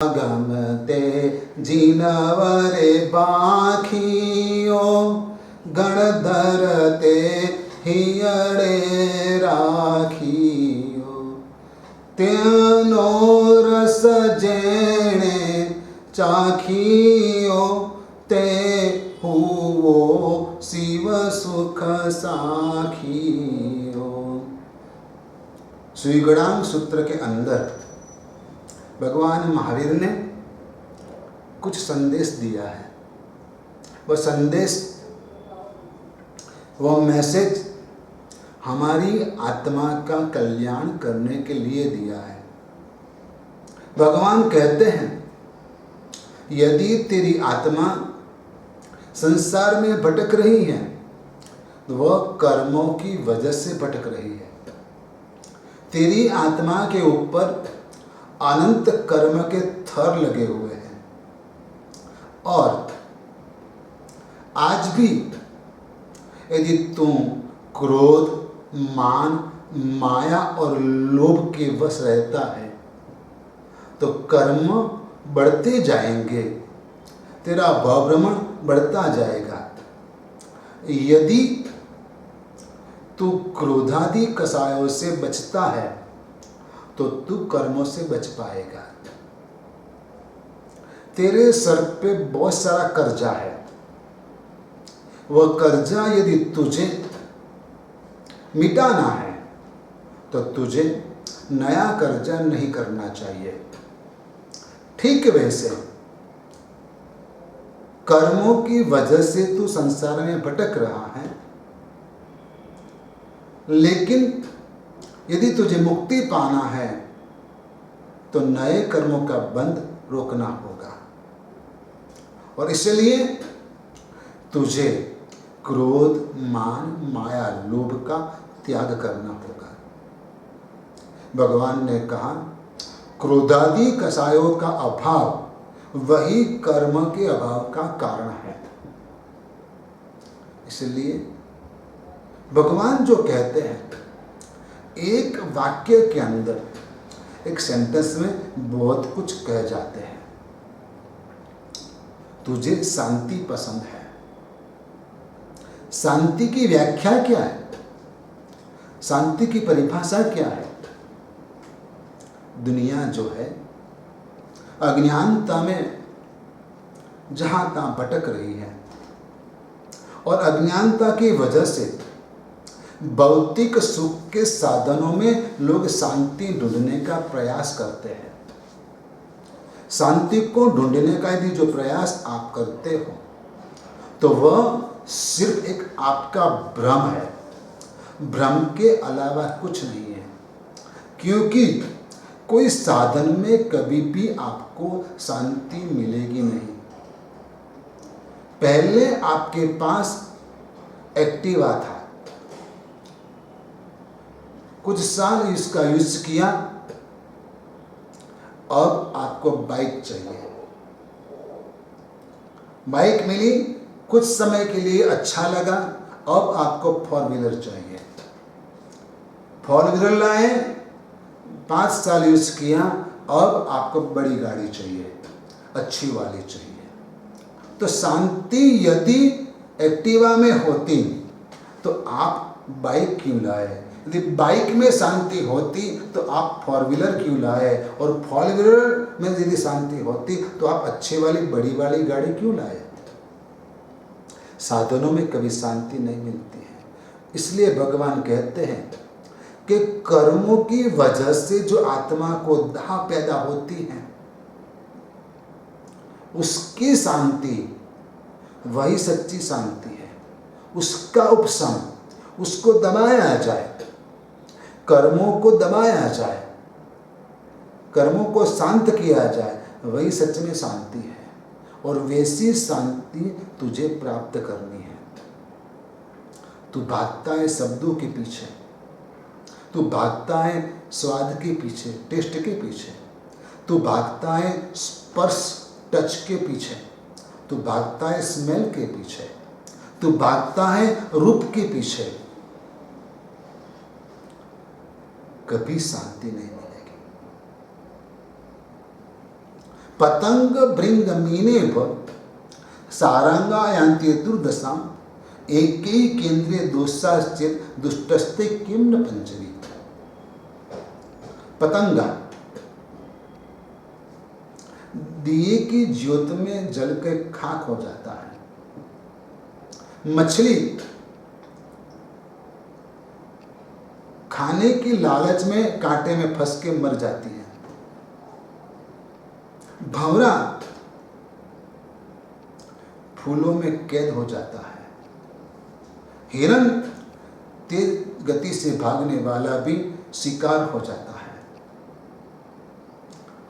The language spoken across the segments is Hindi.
गमते जिनवरे बाखियो गणधरते हियड़े राखियो तेनो रस जेणे चाखियो ते हुओ शिव सुख साखियो। श्रीगणांग सूत्र के अंदर भगवान महावीर ने कुछ संदेश दिया है। वह संदेश, वह मैसेज हमारी आत्मा का कल्याण करने के लिए दिया है। भगवान कहते हैं, यदि तेरी आत्मा संसार में भटक रही है तो वह कर्मों की वजह से भटक रही है। तेरी आत्मा के ऊपर अनंत कर्म के थर लगे हुए हैं और आज भी यदि तुम क्रोध, मान, माया और लोभ के वश रहता है तो कर्म बढ़ते जाएंगे, तेरा भवभ्रमण बढ़ता जाएगा। यदि तू क्रोधादि कषायों से बचता है तो तू कर्मों से बच पाएगा। तेरे सर पे बहुत सारा कर्जा है, वह कर्जा यदि तुझे मिटाना है तो तुझे नया कर्जा नहीं करना चाहिए। ठीक वैसे कर्मों की वजह से तू संसार में भटक रहा है, लेकिन यदि तुझे मुक्ति पाना है तो नए कर्मों का बंध रोकना होगा और इसलिए तुझे क्रोध, मान, माया, लोभ का त्याग करना होगा। भगवान ने कहा, क्रोधादि कषायों का अभाव वही कर्म के अभाव का कारण है। इसलिए भगवान जो कहते हैं, एक वाक्य के अंदर, एक सेंटेंस में बहुत कुछ कह जाते हैं। तुझे शांति पसंद है। शांति की व्याख्या क्या है? शांति की परिभाषा क्या है? दुनिया जो है अज्ञानता में जहां तहां भटक रही है और अज्ञानता की वजह से भौतिक सुख के साधनों में लोग शांति ढूंढने का प्रयास करते हैं। शांति को ढूंढने का यदि जो प्रयास आप करते हो तो वह सिर्फ एक आपका भ्रम है, भ्रम के अलावा कुछ नहीं है। क्योंकि कोई साधन में कभी भी आपको शांति मिलेगी नहीं। पहले आपके पास एक्टिवा था, कुछ साल इसका यूज किया, अब आपको बाइक चाहिए। बाइक मिली, कुछ समय के लिए अच्छा लगा, अब आपको फोर व्हीलर चाहिए। फोर व्हीलर लाए, 5 साल यूज किया, अब आपको बड़ी गाड़ी चाहिए, अच्छी वाली चाहिए। तो शांति यदि एक्टिवा में होती तो आप बाइक क्यों लाए? यदि बाइक में शांति होती तो आप फोर व्हीलर क्यों लाए? और फोर व्हीलर में यदि शांति होती तो आप अच्छी वाली बड़ी वाली गाड़ी क्यों लाए? साधनों में कभी शांति नहीं मिलती है। इसलिए भगवान कहते हैं कि कर्मों की वजह से जो आत्मा को दाह पैदा होती है, उसकी शांति वही सच्ची शांति है। उसका उपशम, उसको दबाया जाए, कर्मों को दबाया जाए, कर्मों को शांत किया जाए, वही सच में शांति है। और वैसी शांति तुझे प्राप्त करनी है। तू भागता है शब्दों के पीछे, तू भागता है स्वाद के पीछे, टेस्ट के पीछे, तू भागता है स्पर्श, टच के पीछे, तू भागता है स्मेल के पीछे, तू भागता है रूप के पीछे। कभी शांति नहीं मिलेगी। पतंग भृंग मीनेभ सारंगा यान्ति दुर्दशाम एकै केंद्रीय दोषाश्चेत दुष्टस्ते किम न पंचमी। पतंगा दिए की ज्योत में जल के खाक हो जाता है। मछली खाने की लालच में कांटे में फंस के मर जाती है। भंवरा फूलों में कैद हो जाता है। हिरण तेज गति से भागने वाला भी शिकार हो जाता है।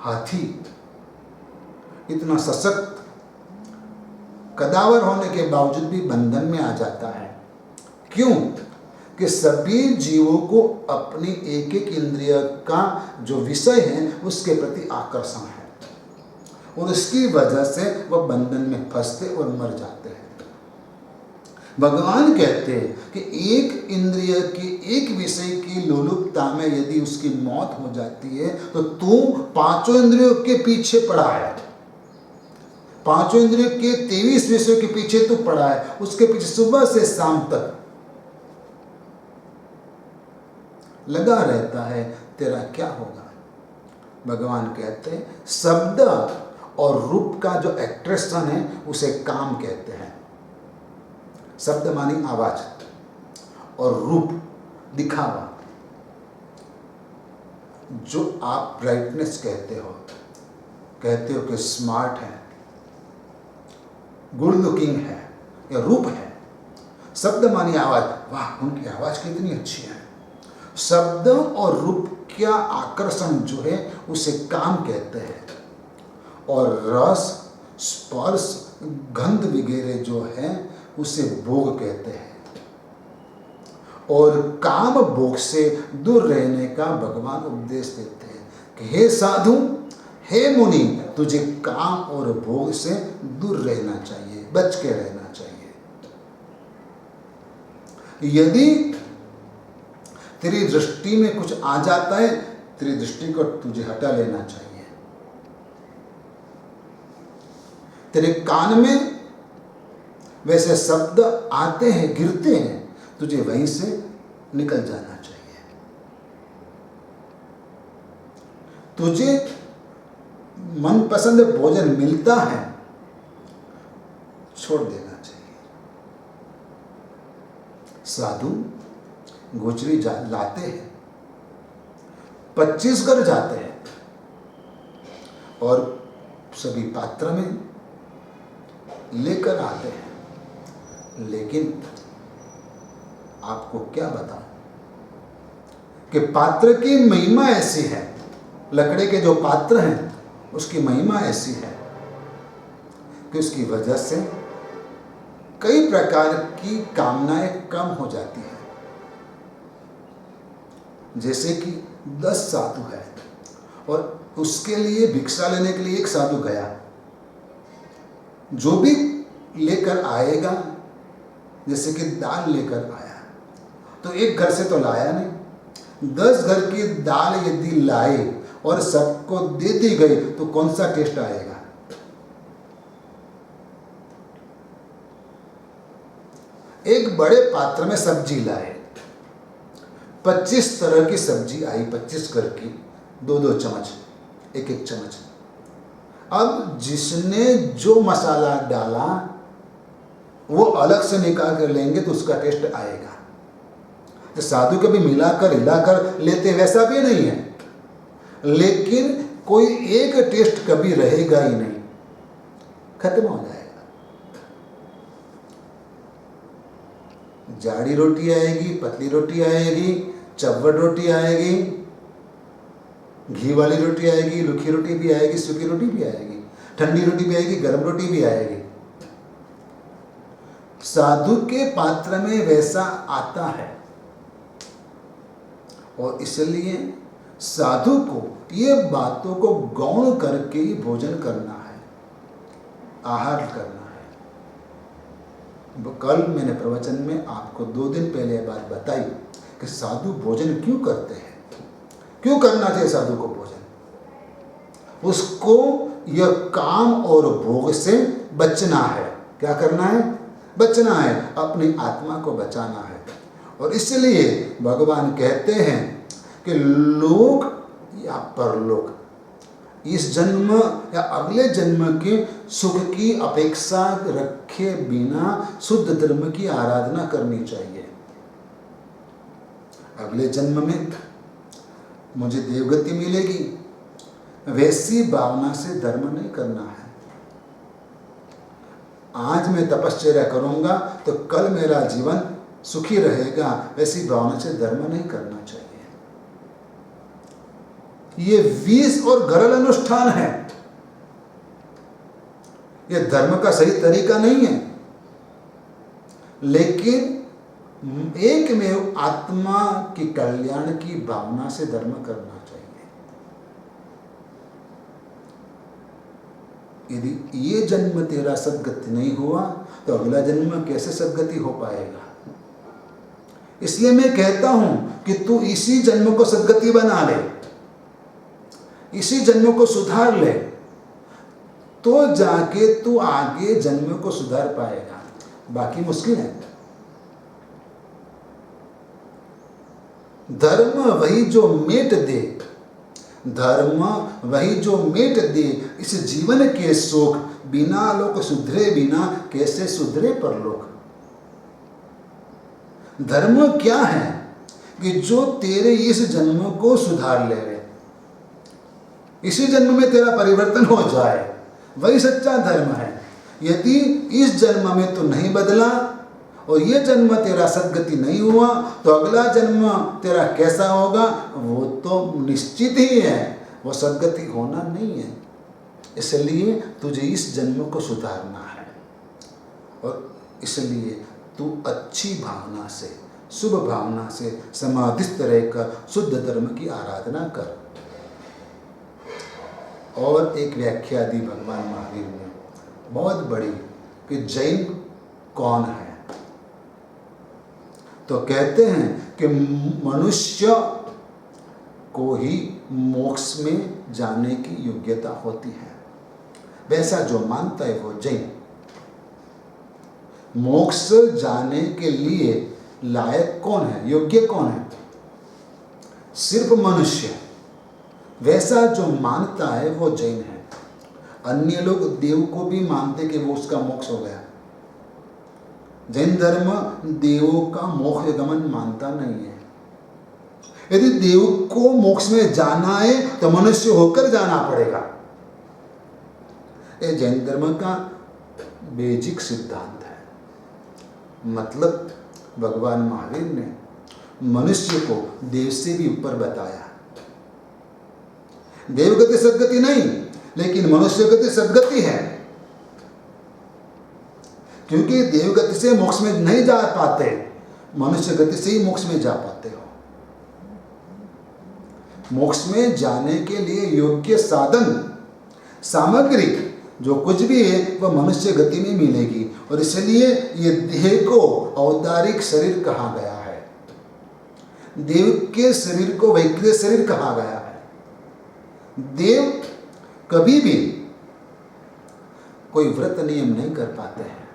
हाथी इतना सशक्त कदावर होने के बावजूद भी बंधन में आ जाता है। क्यों? कि सभी जीवों को अपनी एक एक इंद्रिय का जो विषय है उसके प्रति आकर्षण है और उसकी वजह से वह बंधन में फंसते और मर जाते हैं। भगवान कहते हैं कि एक इंद्रिय की एक विषय की लोलुपता में यदि उसकी मौत हो जाती है तो तू पांचों इंद्रियों के पीछे पड़ा है। पांचों इंद्रियों के 23 विषयों के पीछे तू पड़ा है। उसके पीछे सुबह से शाम तक लगा रहता है। तेरा क्या होगा? भगवान कहते हैं शब्द और रूप का जो एट्रैक्शन है उसे काम कहते हैं। शब्द मानी आवाज और रूप दिखावा। जो आप ब्राइटनेस कहते हो कि स्मार्ट है, गुड लुकिंग है या रूप है। शब्द मानी आवाज, वाह उनकी आवाज कितनी अच्छी है। शब्द और रूप का आकर्षण जो है उसे काम कहते हैं और रस स्पर्श गंध वगैरह जो है उसे भोग कहते हैं। और काम भोग से दूर रहने का भगवान उपदेश देते हैं कि हे साधु, हे मुनि, तुझे काम और भोग से दूर रहना चाहिए, बच के रहना चाहिए। यदि तेरी दृष्टि में कुछ आ जाता है, तेरी दृष्टि को तुझे हटा लेना चाहिए। तेरे कान में वैसे शब्द आते हैं, गिरते हैं, तुझे वहीं से निकल जाना चाहिए। तुझे मनपसंद भोजन मिलता है, छोड़ देना चाहिए। साधु गोचरी लाते हैं, 25 घर जाते हैं और सभी पात्र में लेकर आते हैं। लेकिन आपको क्या बताऊं कि पात्र की महिमा ऐसी है, लकड़े के जो पात्र हैं उसकी महिमा ऐसी है कि उसकी वजह से कई प्रकार की कामनाएं कम हो जाती हैं। जैसे कि 10 साधु है और उसके लिए भिक्षा लेने के लिए एक साधु गया। जो भी लेकर आएगा, जैसे कि दाल लेकर आया तो एक घर से तो लाया नहीं, 10 घर की दाल यदि लाए और सबको दे दी गई तो कौन सा टेस्ट आएगा? एक बड़े पात्र में सब्जी लाए, 25 तरह की सब्जी आई, 25 घर की, 2-2 चम्मच, 1-1 चम्मच। अब जिसने जो मसाला डाला वो अलग से निकाल कर लेंगे तो उसका टेस्ट आएगा। तो साधु कभी मिलाकर हिलाकर लेते वैसा भी नहीं है, लेकिन कोई एक टेस्ट कभी रहेगा ही नहीं, खत्म हो जाएगा। जाड़ी रोटी आएगी, पतली रोटी आएगी, चव्वड़ रोटी आएगी, घी वाली रोटी आएगी, रूखी रोटी भी आएगी, सूखी रोटी भी आएगी, ठंडी रोटी भी आएगी, गर्म रोटी भी आएगी। साधु के पात्र में वैसा आता है और इसलिए साधु को ये बातों को गौण करके ही भोजन करना है, आहार करना है। कल मैंने प्रवचन में आपको 2 दिन पहले ये बात बताई कि साधु भोजन क्यों करते हैं, क्यों करना चाहिए साधु को भोजन। उसको यह काम और भोग से बचना है। क्या करना है? बचना है, अपनी आत्मा को बचाना है। और इसलिए भगवान कहते हैं कि लोक या परलोक, इस जन्म या अगले जन्म के सुख की अपेक्षा रखे बिना शुद्ध धर्म की आराधना करनी चाहिए। अगले जन्म में मुझे देवगति मिलेगी, वैसी भावना से धर्म नहीं करना है। आज मैं तपश्चर्या करूंगा तो कल मेरा जीवन सुखी रहेगा, वैसी भावना से धर्म नहीं करना चाहिए। ये विष और गरल अनुष्ठान है, ये धर्म का सही तरीका नहीं है। लेकिन एक में आत्मा की कल्याण की भावना से धर्म करना चाहिए। यदि ये जन्म तेरा सद्गति नहीं हुआ तो अगला जन्म कैसे सद्गति हो पाएगा? इसलिए मैं कहता हूं कि तू इसी जन्म को सद्गति बना ले, इसी जन्म को सुधार ले, तो जाके तू आगे जन्म को सुधार पाएगा। बाकी मुश्किल है। धर्म वही जो मेट दे, धर्म वही जो मेट दे इस जीवन के सुख, बिना लोक सुधरे बिना कैसे सुधरे परलोक। धर्म क्या है कि जो तेरे इस जन्म को सुधार ले, इसी जन्म में तेरा परिवर्तन हो जाए, वही सच्चा धर्म है। यदि इस जन्म में तो नहीं बदला और ये जन्म तेरा सद्गति नहीं हुआ तो अगला जन्म तेरा कैसा होगा वो तो निश्चित ही है, वो सद्गति होना नहीं है। इसलिए तुझे इस जन्म को सुधारना है और इसलिए तू अच्छी भावना से, शुभ भावना से समाधिस्थ रहकर शुद्ध धर्म की आराधना कर। और एक व्याख्या दी भगवान महावीर ने बहुत बड़ी कि जैन कौन है। तो कहते हैं कि मनुष्य को ही मोक्ष में जाने की योग्यता होती है, वैसा जो मानता है वो जैन। मोक्ष जाने के लिए लायक कौन है, योग्य कौन है? सिर्फ मनुष्य। वैसा जो मानता है वो जैन है। अन्य लोग देव को भी मानते कि वो उसका मोक्ष हो गया। जैन धर्म देवों का मोक्ष गमन मानता नहीं है। यदि देव को मोक्ष में जाना है तो मनुष्य होकर जाना पड़ेगा। ये जैन धर्म का बेसिक सिद्धांत है। मतलब भगवान महावीर ने मनुष्य को देव से भी ऊपर बताया। देवगति सद्गति नहीं, लेकिन मनुष्य गति सद्गति है, क्योंकि देवगति से मोक्ष में नहीं जा पाते, मनुष्य गति से ही मोक्ष में जा पाते हो। मोक्ष में जाने के लिए योग्य साधन सामग्री जो कुछ भी है वह मनुष्य गति में मिलेगी। और इसलिए ये देह को औदारिक शरीर कहा गया है, देव के शरीर को वैक्रिय शरीर कहा गया है। देव कभी भी कोई व्रत नियम नहीं कर पाते हैं,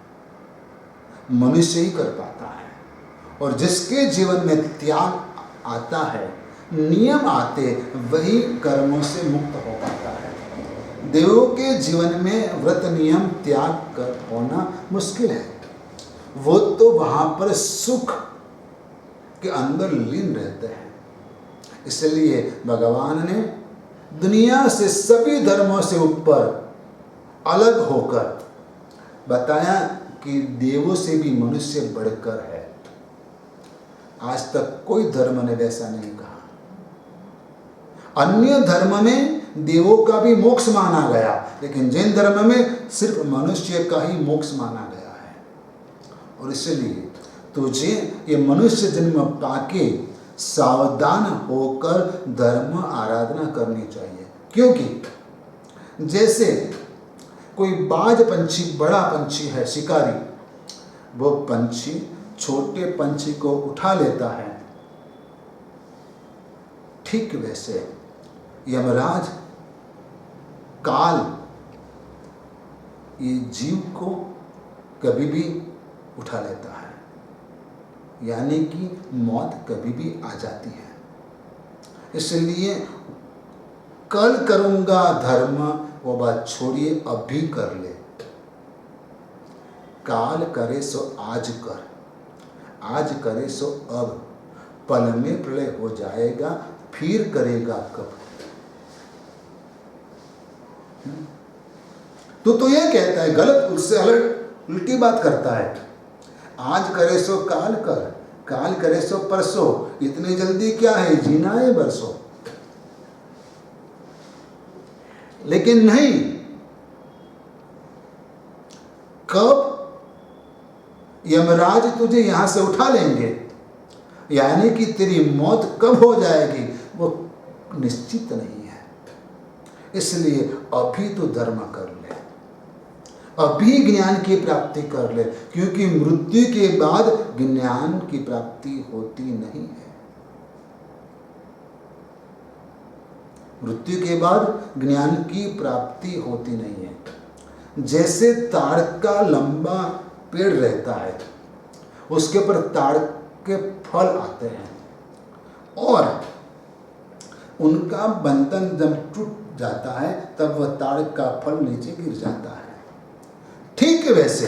मनुष्य ही कर पाता है। और जिसके जीवन में त्याग आता है, नियम आते, वही कर्मों से मुक्त हो पाता है। देवों के जीवन में व्रत नियम त्याग कर होना मुश्किल है। वो तो वहां पर सुख के अंदर लीन रहते हैं। इसलिए भगवान ने दुनिया से सभी धर्मों से ऊपर अलग होकर बताया कि देवों से भी मनुष्य बढ़कर है। आज तक कोई धर्म ने वैसा नहीं कहा। अन्य धर्म में देवों का भी मोक्ष माना गया, लेकिन जैन धर्म में सिर्फ मनुष्य का ही मोक्ष माना गया है। और इसलिए तुझे ये मनुष्य जन्म पाके सावधान होकर धर्म आराधना करनी चाहिए। क्योंकि जैसे कोई बाज पंछी, बड़ा पंछी है, शिकारी, वो पंछी छोटे पंछी को उठा लेता है, ठीक वैसे यमराज काल ये जीव को कभी भी उठा लेता है, यानी कि मौत कभी भी आ जाती है। इसलिए कल करूँगा धर्म वो बात छोड़िए, अभी कर ले। काल करे सो आज कर, आज करे सो अब, पल में प्रलय हो जाएगा, फिर करेगा कब। तो ये कहता है गलत, उससे अलग उल्टी बात करता है। आज करे सो काल कर, काल करे सो परसों, इतनी जल्दी क्या है, जीना है बरसों। लेकिन नहीं, कब यमराज तुझे यहां से उठा लेंगे, यानी कि तेरी मौत कब हो जाएगी वो निश्चित नहीं है। इसलिए अभी तो धर्म कर ले, अभी ज्ञान की प्राप्ति कर ले, क्योंकि मृत्यु के बाद ज्ञान की प्राप्ति होती नहीं है। मृत्यु के बाद ज्ञान की प्राप्ति होती नहीं है। जैसे ताड़ का लंबा पेड़ रहता है, उसके ऊपर ताड़ के फल आते हैं और उनका बंधन जब टूट जाता है तब वह ताड़ का फल नीचे गिर जाता है। ठीक वैसे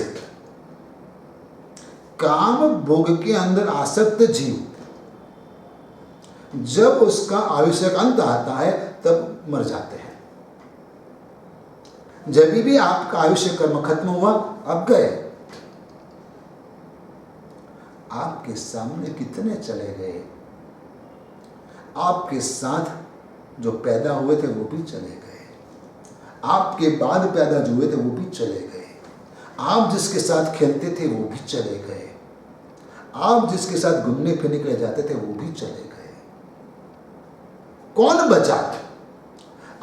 काम भोग के अंदर आसक्त जीव जब उसका आयुष्य का अंत आता है तब मर जाते हैं। जब भी आपका आयुष्य कर्म खत्म हुआ, अब गए, आपके सामने कितने चले गए, आपके साथ जो पैदा हुए थे वो भी चले गए, आपके बाद पैदा जो हुए थे वो भी चले गए, आप जिसके साथ खेलते थे वो भी चले गए, आप जिसके साथ घूमने फिरने के लिए जाते थे वो भी चले गए। कौन बचा?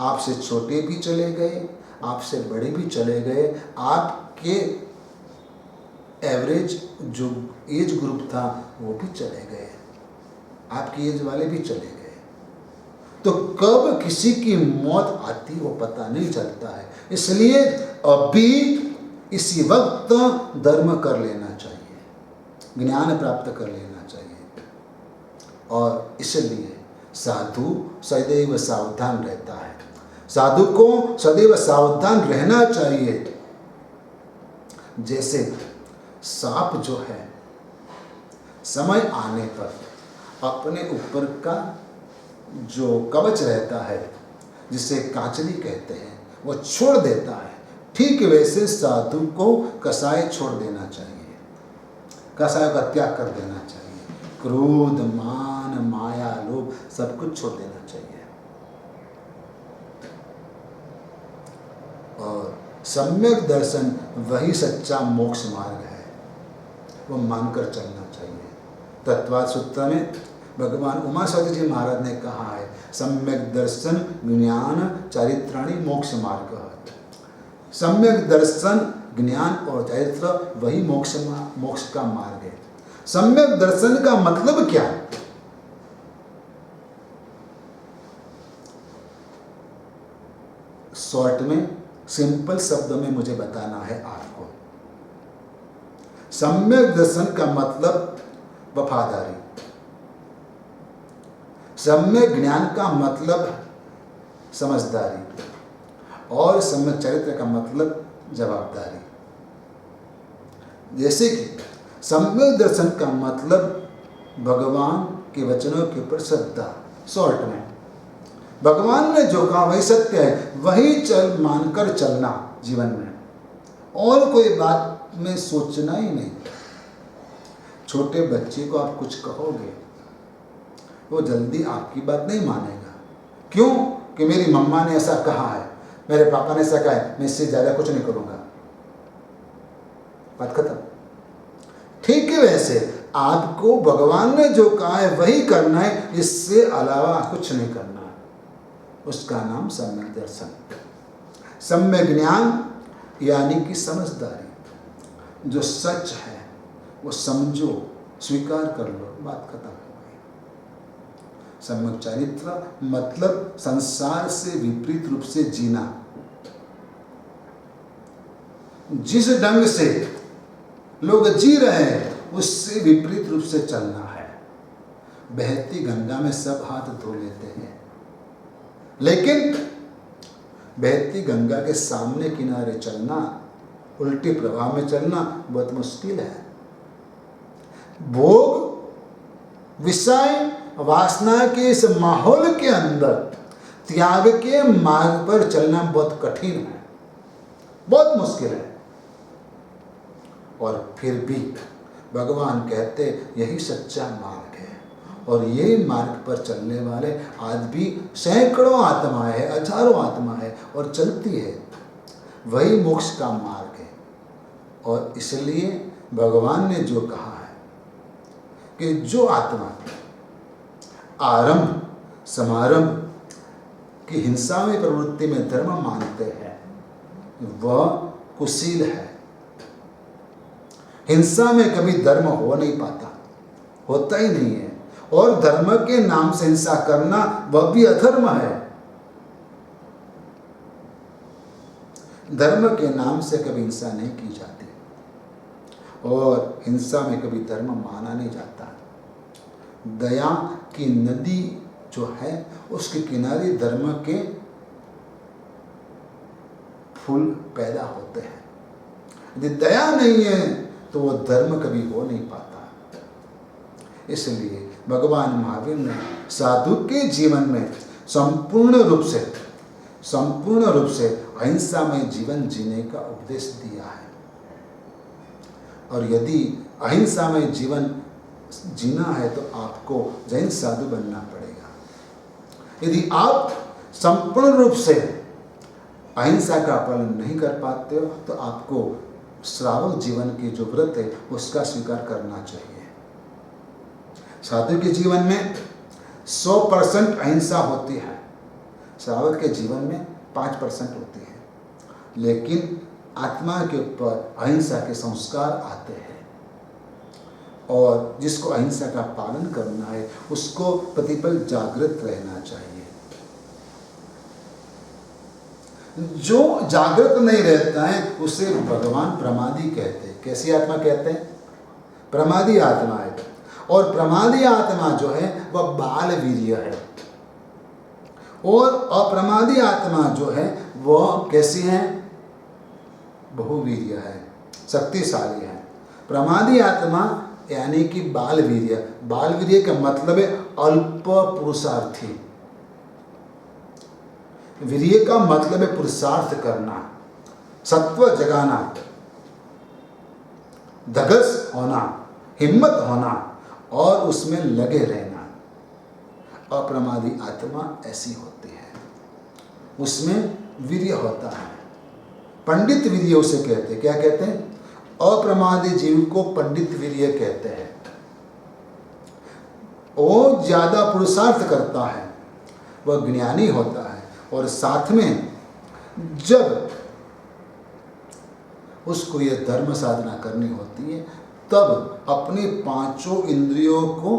आपसे छोटे भी चले गए, आपसे बड़े भी चले गए, आपके एवरेज जो एज ग्रुप था वो भी चले गए, आपकी एज वाले भी चले गए। तो कब किसी की मौत आती वो पता नहीं चलता है। इसलिए अभी इसी वक्त धर्म कर लेना चाहिए, ज्ञान प्राप्त कर लेना चाहिए। और इसलिए साधु सदैव सावधान रहता है, साधु को सदैव सावधान रहना चाहिए। जैसे सांप जो है समय आने पर अपने ऊपर का जो कवच रहता है जिसे कांचली कहते हैं वो छोड़ देता है, ठीक वैसे साधु को कसाय छोड़ देना चाहिए, कसाय का त्याग कर देना चाहिए। क्रोध, मान, माया, लोभ सब कुछ छोड़ देना चाहिए और सम्यक दर्शन वही सच्चा मोक्ष मार्ग है, वो मानकर चलना चाहिए। तत्वाद सूत्र में भगवान उमाशंकर जी महाराज ने कहा है, सम्यक दर्शन ज्ञान चारित्राणि मोक्ष मार्ग। सम्यक दर्शन, ज्ञान और चरित्र वही मोक्ष का मार्ग है। सम्यक दर्शन का मतलब क्या है? शॉर्ट में, सिंपल शब्दों में मुझे बताना है आपको। सम्यक दर्शन का मतलब वफादारी, सम्यक ज्ञान का मतलब समझदारी और सम्यक चरित्र का मतलब जवाबदारी। जैसे कि सम्यक दर्शन का मतलब भगवान के वचनों के ऊपर श्रद्धा। शॉर्ट में भगवान ने जो कहा वही सत्य है, वही चल मानकर चलना जीवन में, और कोई बात में सोचना ही नहीं। छोटे बच्चे को आप कुछ कहोगे वो जल्दी आपकी बात नहीं मानेगा। क्यों? कि मेरी मम्मा ने ऐसा कहा है, मेरे पापा ने ऐसा कहा है, मैं इससे ज़्यादा कुछ नहीं करूँगा, बात खत्म। ठीक है, वैसे आपको भगवान ने जो कहा है वही करना है, इससे अलावा कुछ नहीं करना है। उसका नाम सम्यक दर्शन, सम्यक ज्ञान यानी कि समझदारी। जो सच है वो समझो, स्वीकार कर लो, बात खत्म हो गई। सम्यक चरित्र मतलब संसार से विपरीत रूप से जीना। जिस ढंग से लोग जी रहे हैं उससे विपरीत रूप से चलना है। बहती गंगा में सब हाथ धो लेते हैं, लेकिन बहती गंगा के सामने किनारे चलना, उल्टी प्रवाह में चलना बहुत मुश्किल है। भोग विषय वासना के इस माहौल के अंदर त्याग के मार्ग पर चलना बहुत कठिन है, बहुत मुश्किल है। और फिर भी भगवान कहते यही सच्चा मार्ग है, और यही मार्ग पर चलने वाले आज भी सैकड़ों आत्माएं हैं, हजारों आत्माएं हैं और चलती है। वही मोक्ष का मार्ग है। और इसलिए भगवान ने जो कहा है कि जो आत्मा आरंभ समारंभ की हिंसा में प्रवृत्ति में धर्म मानते हैं वह कुशील है। हिंसा में कभी धर्म हो नहीं पाता, होता ही नहीं है। और धर्म के नाम से हिंसा करना वह भी अधर्म है। धर्म के नाम से कभी हिंसा नहीं की जाती, और हिंसा में कभी धर्म माना नहीं जाता। दया की नदी जो है उसके किनारे धर्म के फूल पैदा होते हैं। यदि दया नहीं है तो वो धर्म कभी हो नहीं पाता। इसलिए भगवान महावीर ने साधु के जीवन में संपूर्ण रूप से अहिंसा में जीवन जीने का उपदेश दिया है। और यदि अहिंसा में जीवन जीना है तो आपको जैन साधु बनना पड़ेगा। यदि आप संपूर्ण रूप से अहिंसा का पालन नहीं कर पाते हो तो आपको श्रावक जीवन की जो व्रत है उसका स्वीकार करना चाहिए। साधु के जीवन में 100% अहिंसा होती है, श्रावक के जीवन में 5% होती है। लेकिन आत्मा के ऊपर अहिंसा के संस्कार आते हैं, और जिसको अहिंसा का पालन करना है उसको प्रतिपल जागृत रहना चाहिए। जो जागृत नहीं रहता है उसे भगवान प्रमादी कहते हैं। कैसी आत्मा कहते हैं? प्रमादी आत्मा है। और प्रमादी आत्मा जो है वह बाल वीर्य है, और अप्रमादी आत्मा जो है वह कैसी है? बहुवीर्य है, शक्तिशाली है। प्रमादी आत्मा यानी कि बाल वीर्य। बाल वीर्य का मतलब है अल्प पुरुषार्थी। वीर्य का मतलब है पुरुषार्थ करना, सत्व जगाना, धगस होना, हिम्मत होना और उसमें लगे रहना। अप्रमादी आत्मा ऐसी होती है, उसमें वीर्य होता है। पंडित वीर्य उसे कहते हैं। क्या कहते हैं? अप्रमादी जीव को पंडित वीर्य कहते हैं। वो ज्यादा पुरुषार्थ करता है, वह ज्ञानी होता है, और साथ में जब उसको यह धर्म साधना करनी होती है तब अपनी 5 इंद्रियों को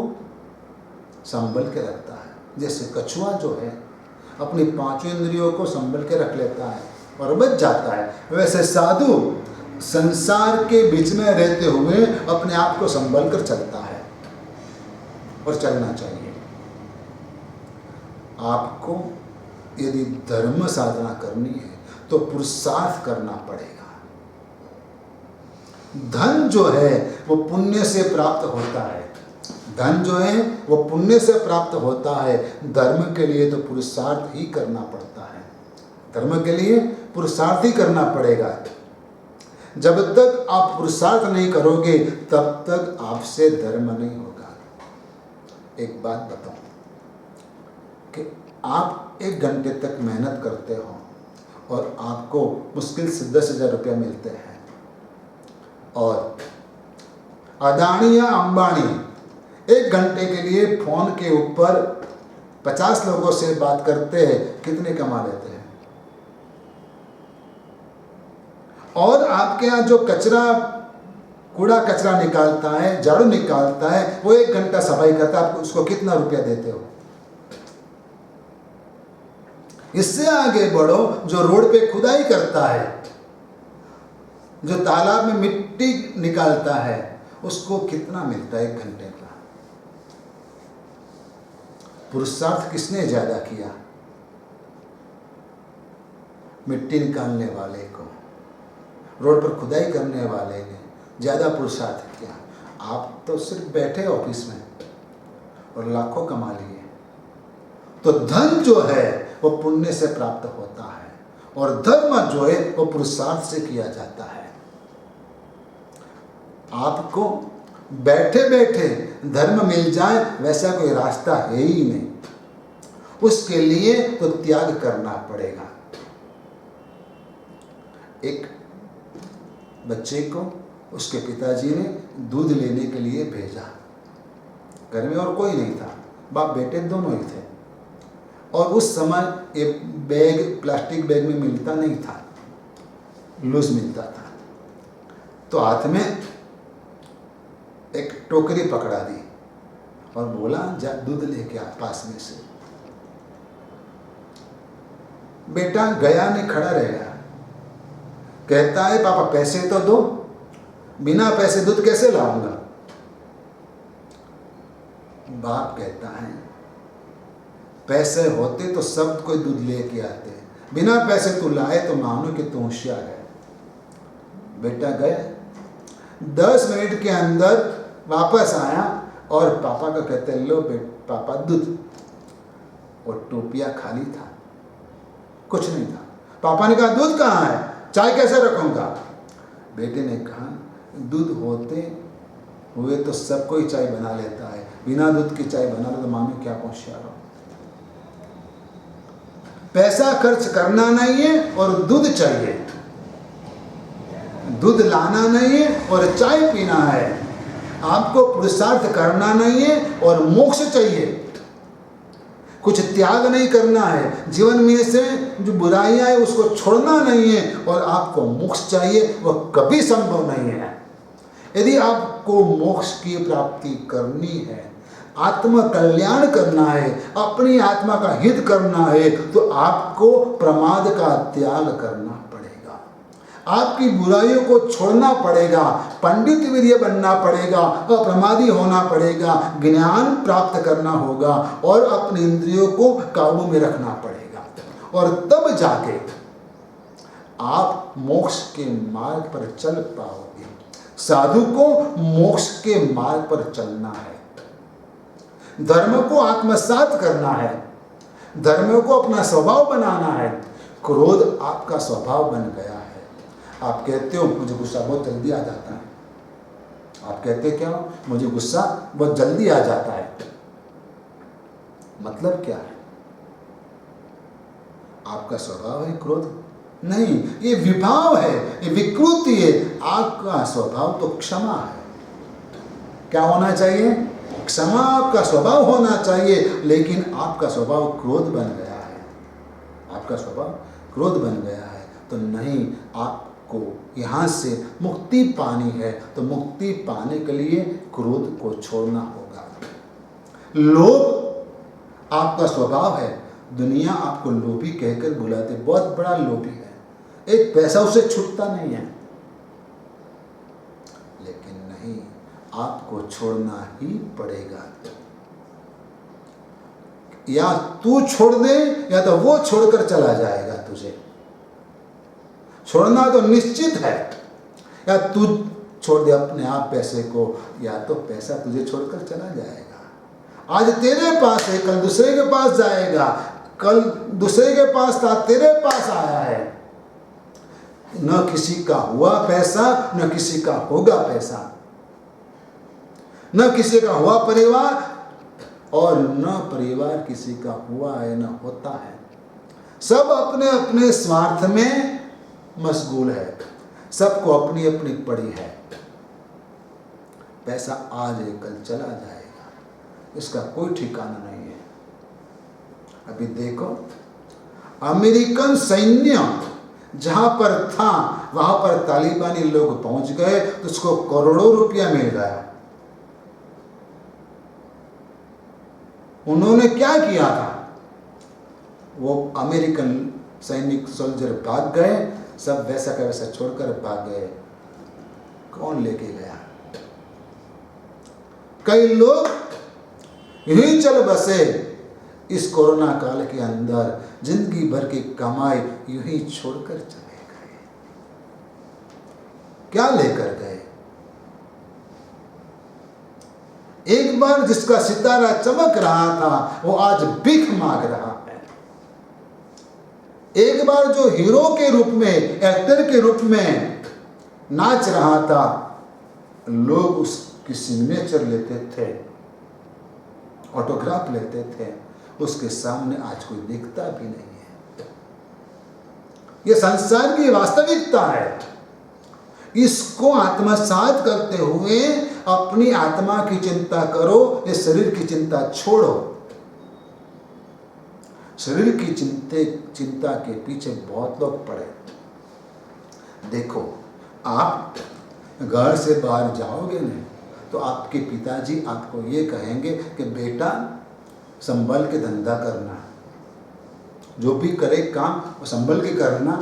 संभल के रखता है। जैसे कछुआ जो है अपनी 5 इंद्रियों को संभल के रख लेता है और बच जाता है, वैसे साधु संसार के बीच में रहते हुए अपने आप को संभल कर चलता है, और चलना चाहिए। आपको यदि धर्म साधना करनी है तो पुरुषार्थ करना पड़ेगा। धन जो है वो पुण्य से प्राप्त होता है। धन जो है वो पुण्य से प्राप्त होता है। धर्म के लिए तो पुरुषार्थ ही करना पड़ता है। धर्म के लिए पुरुषार्थ ही करना पड़ेगा। जब तक आप पुरुषार्थ नहीं करोगे तब तक आपसे धर्म नहीं होगा। एक बात बताऊं कि आप 1 घंटे तक मेहनत करते हो और आपको मुश्किल से 10,000 रुपया मिलते हैं, और अदानी या अंबानी 1 घंटे के लिए फोन के ऊपर 50 लोगों से बात करते हैं, कितने कमा लेते हैं? और आपके यहाँ जो कूड़ा कचरा निकालता है, झाड़ू निकालता है, वो 1 घंटा सफाई करता है, आप उसको कितना रुपया देते हो? इससे आगे बढ़ो, जो रोड पे खुदाई करता है जो तालाब में मिट्टी निकालता है उसको कितना मिलता है 1 घंटे का? पुरुषार्थ किसने ज्यादा किया? मिट्टी निकालने वाले को, रोड पर खुदाई करने वाले ने ज्यादा पुरुषार्थ किया। आप तो सिर्फ बैठे ऑफिस में और लाखों कमा लिए। तो धन जो है वो पुण्य से प्राप्त होता है और धर्म जो है वो पुरुषार्थ से किया जाता है। आपको बैठे बैठे धर्म मिल जाए वैसा कोई रास्ता है ही नहीं। उसके लिए तो त्याग करना पड़ेगा। एक बच्चे को उसके पिताजी ने दूध लेने के लिए भेजा। घर में और कोई नहीं था, बाप बेटे दोनों ही थे। और उस समय एक बैग प्लास्टिक बैग में मिलता नहीं था, लूज मिलता था। तो हाथ में एक टोकरी पकड़ा दी और बोला जा दूध लेके आ पास में से। बेटा गया नहीं, खड़ा रह गया। कहता है पापा पैसे तो दो, बिना पैसे दूध कैसे लाऊंगा? बाप कहता है पैसे होते तो सब कोई दूध लेके आते, बिना पैसे तू लाए तो मानो कि तू होशियार है। बेटा गए, 10 मिनट के अंदर वापस आया और पापा को कहते लो पापा दूध। और टोपिया खाली था, कुछ नहीं था। पापा ने कहा दूध कहाँ है, चाय कैसे रखूंगा? बेटे ने कहा दूध होते हुए तो सब कोई चाय बना लेता है, बिना दूध की चाय बना लो तो मानो क्या होशियार हो। पैसा खर्च करना नहीं है और दूध चाहिए, दूध लाना नहीं है और चाय पीना है। आपको पुरुषार्थ करना नहीं है और मोक्ष चाहिए, कुछ त्याग नहीं करना है। जीवन में से जो बुराइयां है उसको छोड़ना नहीं है और आपको मोक्ष चाहिए, वह कभी संभव नहीं है। यदि आपको मोक्ष की प्राप्ति करनी है, आत्म कल्याण करना है, अपनी आत्मा का हित करना है, तो आपको प्रमाद का त्याग करना पड़ेगा, आपकी बुराइयों को छोड़ना पड़ेगा, पंडित वीर्य बनना पड़ेगा, अप्रमादी होना पड़ेगा, ज्ञान प्राप्त करना होगा और अपनी इंद्रियों को काबू में रखना पड़ेगा। और तब जाके आप मोक्ष के मार्ग पर चल पाओगे। साधु को मोक्ष के मार्ग पर चलना है, धर्म को आत्मसात करना है, धर्म को अपना स्वभाव बनाना है। क्रोध आपका स्वभाव बन गया है। आप कहते हो मुझे गुस्सा बहुत जल्दी आ जाता है। आप कहते क्या हो, मुझे गुस्सा बहुत जल्दी आ जाता है। मतलब क्या है? आपका स्वभाव है क्रोध? नहीं, ये विभाव है, ये विकृति है। आपका स्वभाव तो क्षमा है। क्या होना चाहिए? क्षमा आपका स्वभाव होना चाहिए, लेकिन आपका स्वभाव क्रोध बन गया है। आपका स्वभाव क्रोध बन गया है तो नहीं, आपको यहाँ से मुक्ति पानी है तो मुक्ति पाने के लिए क्रोध को छोड़ना होगा। लोभ आपका स्वभाव है, दुनिया आपको लोभी कहकर बुलाते, बहुत बड़ा लोभी है, एक पैसा उसे छूटता नहीं है। लेकिन नहीं, आपको छोड़ना ही पड़ेगा। या तू छोड़ दे या तो वो छोड़कर चला जाएगा तुझे। छोड़ना तो निश्चित है, या तू छोड़ दे अपने आप पैसे को, या तो पैसा तुझे छोड़कर चला जाएगा। आज तेरे पास है, कल दूसरे के पास जाएगा, कल दूसरे के पास था, तेरे पास आया है। न किसी का हुआ पैसा, न किसी का होगा पैसा, न किसी का हुआ परिवार और न परिवार किसी का हुआ है, न होता है। सब अपने अपने स्वार्थ में मशगूल है, सबको अपनी अपनी पड़ी है। पैसा आज है कल चला जाएगा, इसका कोई ठिकाना नहीं है। अभी देखो, अमेरिकन सैन्य जहां पर था वहां पर तालिबानी लोग पहुंच गए तो उसको करोड़ों रुपया मिल गया। उन्होंने क्या किया था? वो अमेरिकन सैनिक सोल्जर भाग गए, सब वैसा का वैसा छोड़कर भाग गए। कौन लेके गया? कई लोग यूं ही चल बसे इस कोरोना काल के अंदर, जिंदगी भर की कमाई यूं ही छोड़कर चले गए। क्या लेकर गए? एक बार जिसका सितारा चमक रहा था वो आज भीख मांग रहा है। एक बार जो हीरो के रूप में, एक्टर के रूप में नाच रहा था, लोग उसकी सिग्नेचर लेते थे, ऑटोग्राफ लेते थे, उसके सामने आज कोई दिखता भी नहीं है। यह संसार की वास्तविकता है। इसको आत्मसात करते हुए अपनी आत्मा की चिंता करो, ये शरीर की चिंता छोड़ो। शरीर की चिंता के पीछे बहुत लोग पड़े। देखो, आप घर से बाहर जाओगे नहीं तो आपके पिताजी आपको ये कहेंगे कि बेटा संभल के धंधा करना, जो भी करे काम वो संभल के करना,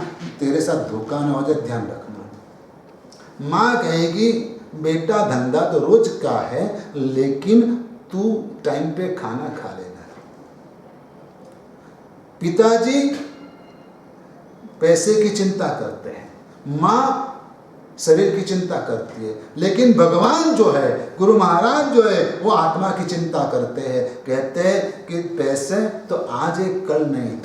तेरे साथ धोखा न हो जाए, ध्यान रखना। माँ कहेगी बेटा धंधा तो रोज का है, लेकिन तू टाइम पे खाना खा लेना। पिताजी पैसे की चिंता करते हैं, माँ शरीर की चिंता करती है, लेकिन भगवान जो है, गुरु महाराज जो है, वो आत्मा की चिंता करते हैं। कहते हैं कि पैसे तो आज है कल नहीं,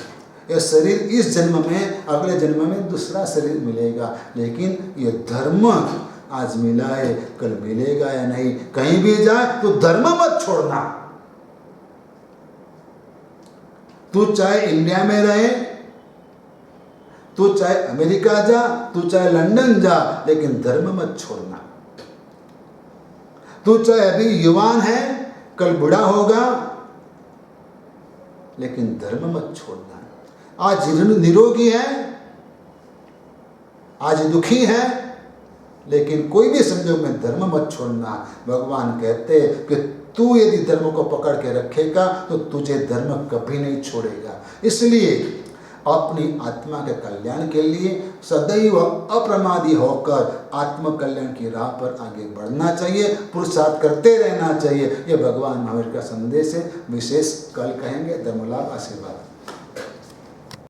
ये शरीर इस जन्म में, अगले जन्म में दूसरा शरीर मिलेगा, लेकिन ये धर्म आज मिला है, कल मिलेगा या नहीं। कहीं भी जाए तो धर्म मत छोड़ना। तू चाहे इंडिया में रहे, तू चाहे अमेरिका जा, तू चाहे लंदन जा, लेकिन धर्म मत छोड़ना। तू चाहे अभी युवान है, कल बूढ़ा होगा, लेकिन धर्म मत छोड़ना। आज निरोगी है, आज दुखी है, लेकिन कोई भी संजोग में धर्म मत छोड़ना। भगवान कहते हैं कि तू यदि धर्म को पकड़ के रखेगा तो तुझे धर्म कभी नहीं छोड़ेगा। इसलिए अपनी आत्मा के कल्याण के लिए सदैव अप्रमादी होकर आत्म कल्याण की राह पर आगे बढ़ना चाहिए, पुरुषार्थ करते रहना चाहिए। यह भगवान महावीर का संदेश है। विशेष कल कहेंगे। धर्म लाभ आशीर्वाद।